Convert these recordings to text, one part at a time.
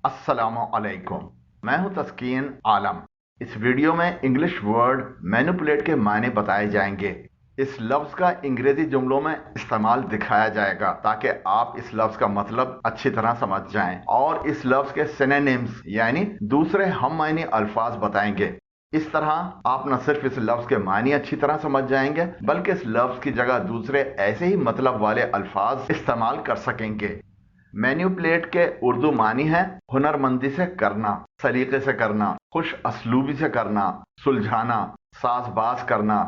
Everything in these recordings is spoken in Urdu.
السلام علیکم، میں ہوں تسکین عالم۔ اس ویڈیو میں انگلش ورڈ مینیپولیٹ کے معنی بتائے جائیں گے۔ اس لفظ کا انگریزی جملوں میں استعمال دکھایا جائے گا تاکہ آپ اس لفظ کا مطلب اچھی طرح سمجھ جائیں، اور اس لفظ کے سینونیمز یعنی دوسرے ہم معنی الفاظ بتائیں گے۔ اس طرح آپ نہ صرف اس لفظ کے معنی اچھی طرح سمجھ جائیں گے بلکہ اس لفظ کی جگہ دوسرے ایسے ہی مطلب والے الفاظ استعمال کر سکیں گے۔ مینیپولیٹ کے اردو معنی ہے ہنر مندی سے کرنا، سلیقے سے کرنا، خوش اسلوبی سے کرنا، سلجھانا، ساز باز کرنا،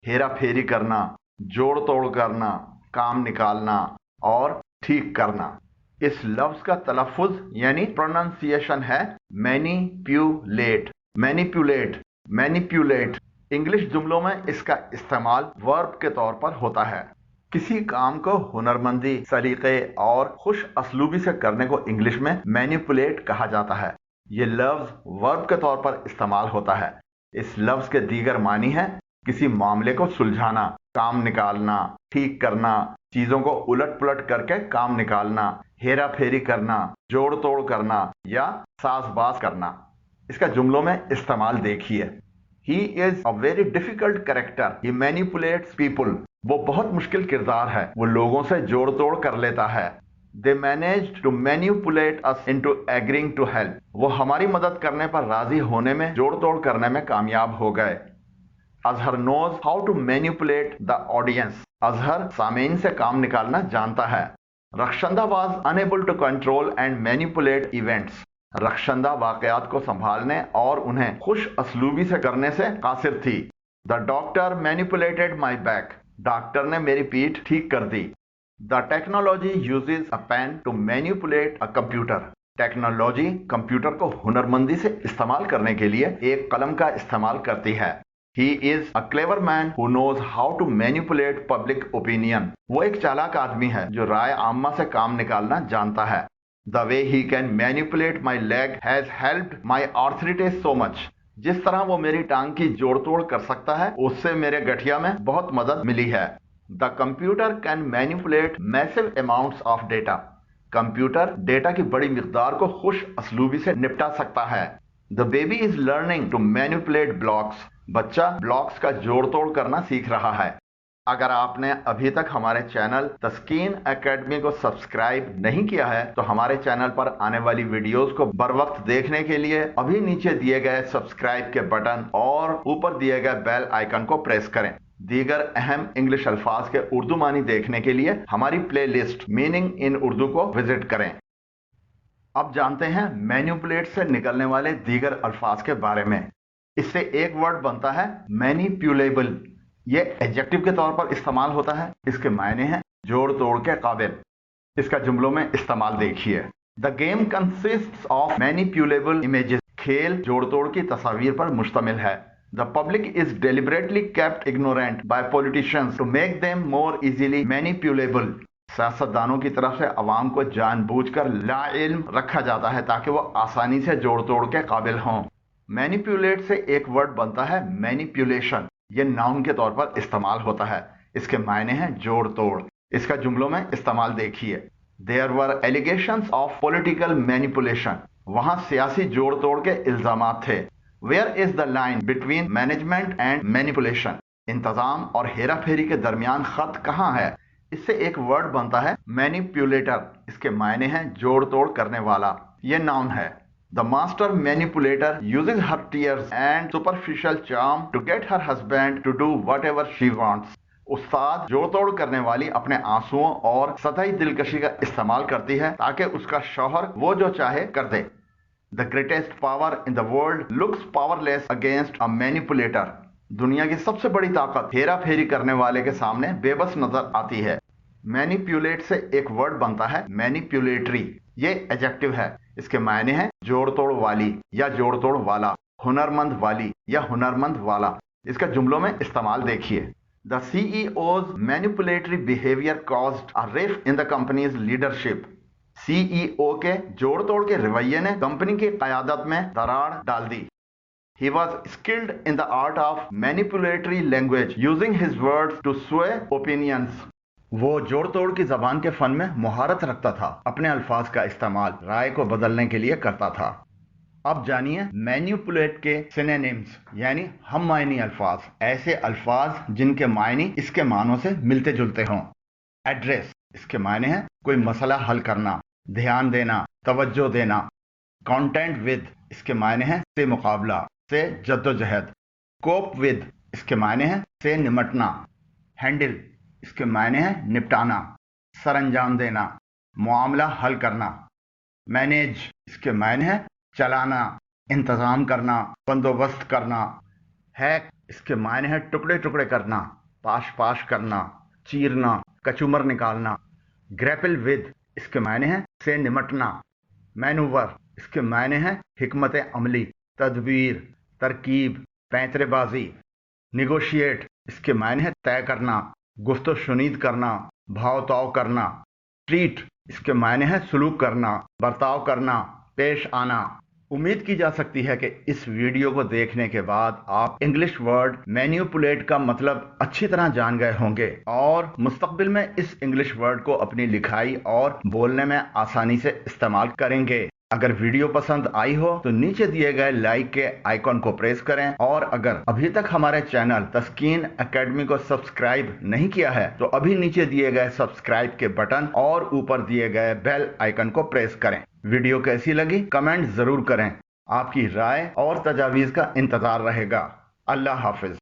ہیرا پھیری کرنا، جوڑ توڑ کرنا، کام نکالنا اور ٹھیک کرنا۔ اس لفظ کا تلفظ یعنی پروننسیشن ہے مینیپیولیٹ، مینیپولیٹ، مینیپولیٹ۔ انگلش جملوں میں اس کا استعمال ورب کے طور پر ہوتا ہے۔ کسی کام کو ہنرمندی، سلیقے اور خوش اسلوبی سے کرنے کو انگلش میں مینیپولیٹ کہا جاتا ہے۔ یہ لفظ ورب کے طور پر استعمال ہوتا ہے۔ اس لفظ کے دیگر معنی ہیں کسی معاملے کو سلجھانا، کام نکالنا، ٹھیک کرنا، چیزوں کو الٹ پلٹ کر کے کام نکالنا، ہیرا پھیری کرنا، جوڑ توڑ کرنا یا ساز باز کرنا۔ اس کا جملوں میں استعمال دیکھیے۔ He is a very difficult character. He manipulates people. وہ بہت مشکل کردار ہے، وہ لوگوں سے جوڑ توڑ کر لیتا ہے۔ They managed to manipulate us into agreeing to help. وہ ہماری مدد کرنے پر راضی ہونے میں، جوڑ توڑ کرنے میں کامیاب ہو گئے۔ Azhar knows how to manipulate the audience. Azhar سامعین سے کام نکالنا جانتا ہے۔ Rakhshanda was unable to control and manipulate events. Rakhshanda واقعات کو سنبھالنے اور انہیں خوش اسلوبی سے کرنے سے قاصر تھی۔ The doctor manipulated my back. Doctor نے میری پیٹھ ٹھیک کر دی۔ The technology uses a pen to manipulate a computer. Technology computer کو ہنرمندی سے استعمال کرنے کے لیے ایک قلم کا استعمال کرتی ہے۔ He is a clever man who knows how to manipulate public opinion. وہ ایک چالاک آدمی ہے جو رائے عامہ سے کام نکالنا جانتا ہے۔ The way he can manipulate my leg has helped my arthritis so much. جس طرح وہ میری ٹانگ کی جوڑ توڑ کر سکتا ہے اس سے میرے گٹھیا میں بہت مدد ملی ہے۔ The computer can manipulate massive amounts of data. Computer data کی بڑی مقدار کو خوش اسلوبی سے نپٹا سکتا ہے۔ The baby is learning to manipulate blocks. بچہ بلاکس کا جوڑ توڑ کرنا سیکھ رہا ہے۔ اگر آپ نے ابھی تک ہمارے چینل تسکین اکیڈمی کو سبسکرائب نہیں کیا ہے تو ہمارے چینل پر آنے والی ویڈیوز کو بر وقت دیکھنے کے لیے ابھی نیچے دیے گئے سبسکرائب کے بٹن اور اوپر دیے گئے بیل آئیکن کو پریس کریں۔ دیگر اہم انگلش الفاظ کے اردو معنی دیکھنے کے لیے ہماری پلے لسٹ میننگ ان اردو کو وزٹ کریں۔ اب جانتے ہیں مینیپولیٹ سے نکلنے والے دیگر الفاظ کے بارے میں۔ اس سے ایک ورڈ بنتا ہے مینیپولیبل۔ یہ ایڈجیکٹو کے طور پر استعمال ہوتا ہے۔ اس کے معنی ہیں جوڑ توڑ کے قابل۔ اس کا جملوں میں استعمال دیکھیے۔ The game consists of manipulable images. کھیل جوڑ توڑ کی تصاویر پر مشتمل ہے۔ The public is deliberately kept ignorant by politicians to make them more easily manipulable. سیاستدانوں کی طرف سے عوام کو جان بوجھ کر لا علم رکھا جاتا ہے تاکہ وہ آسانی سے جوڑ توڑ کے قابل ہوں۔ مینیپولیٹ سے ایک ورڈ بنتا ہے مینیپولیشن۔ یہ ناؤن کے طور پر استعمال ہوتا ہے۔ اس کے معنی ہیں جوڑ توڑ۔ اس کا جملوں میں استعمال دیکھیے۔ There were allegations of political manipulation. وہاں سیاسی جوڑ توڑ کے الزامات تھے۔ Where is the line between management and manipulation? انتظام اور ہیرا پھیری کے درمیان خط کہاں ہے؟ اس سے ایک ورڈ بنتا ہے مینیپولیٹر۔ اس کے معنی ہیں جوڑ توڑ کرنے والا۔ یہ ناؤن ہے۔ The master manipulator uses her tears and superficial charm to get her husband to do whatever she wants. استاد جوڑ توڑ کرنے والی اپنے آنسوؤں اور سطحی دلکشی کا استعمال کرتی ہے تاکہ اس کا شوہر وہ جو چاہے کر دے۔ The greatest power in the world looks powerless against a manipulator. دنیا کی سب سے بڑی طاقت ہیرا پھیری کرنے والے کے سامنے بے بس نظر آتی ہے۔ مینیپولیٹ سے ایک ورڈ بنتا ہے مینیپولیٹری۔ یہ ایڈجیکٹو ہے۔ اس کے معنی ہیں جوڑ توڑ والی یا جوڑ توڑ والا، ہنرمند والی یا ہنرمند والا۔ اس کا جملوں میں استعمال دیکھیے۔ The CEO's manipulatory behavior caused a rift in the company's leadership. CEO کے جوڑ توڑ کے رویے نے کمپنی کی قیادت میں دراڑ ڈال دی۔ He was skilled in the art of manipulatory language, using his words to sway opinions. وہ جوڑ توڑ کی زبان کے فن میں مہارت رکھتا تھا، اپنے الفاظ کا استعمال رائے کو بدلنے کے لیے کرتا تھا۔ اب جانیے مینیپولیٹ کے سینونیمز یعنی ہم معنی الفاظ، ایسے الفاظ جن کے معنی اس کے معنوں سے ملتے جلتے ہوں۔ ایڈریس، اس کے معنی ہے کوئی مسئلہ حل کرنا، دھیان دینا، توجہ دینا۔ کانٹینٹ ود، اس کے معنی ہے سے مقابلہ، سے جدوجہد۔ کوپ ود، اس کے معنی ہے سے نمٹنا۔ ہینڈل، اس کے معنی ہے نپٹانا، سر انجام دینا، معاملہ حل کرنا۔ مینیج، اس کے معنی ہے چلانا، انتظام کرنا، بندوبست کرنا۔ ہیک، اس کے معنی ہے ٹکڑے ٹکڑے کرنا، پاش پاش کرنا، چیرنا، کچومر نکالنا۔ گریپل ود، اس کے معنی ہے سے نمٹنا۔ مینوور، اس کے معنی ہے حکمت عملی، تدبیر، ترکیب، پینترے بازی۔ نیگوشیٹ، اس کے معنی ہے طے کرنا، گفت و شنید کرنا، بھاؤ تاؤ کرنا۔ ٹریٹ، اس کے معنی ہے سلوک کرنا، برتاؤ کرنا، پیش آنا۔ امید کی جا سکتی ہے کہ اس ویڈیو کو دیکھنے کے بعد آپ انگلش ورڈ مینیپولیٹ کا مطلب اچھی طرح جان گئے ہوں گے اور مستقبل میں اس انگلش ورڈ کو اپنی لکھائی اور بولنے میں آسانی سے استعمال کریں گے۔ اگر ویڈیو پسند آئی ہو تو نیچے دیے گئے لائک کے آئیکن کو پریس کریں، اور اگر ابھی تک ہمارے چینل تسکین اکیڈمی کو سبسکرائب نہیں کیا ہے تو ابھی نیچے دیے گئے سبسکرائب کے بٹن اور اوپر دیے گئے بیل آئیکن کو پریس کریں۔ ویڈیو کیسی لگی کمنٹ ضرور کریں۔ آپ کی رائے اور تجاویز کا انتظار رہے گا۔ اللہ حافظ۔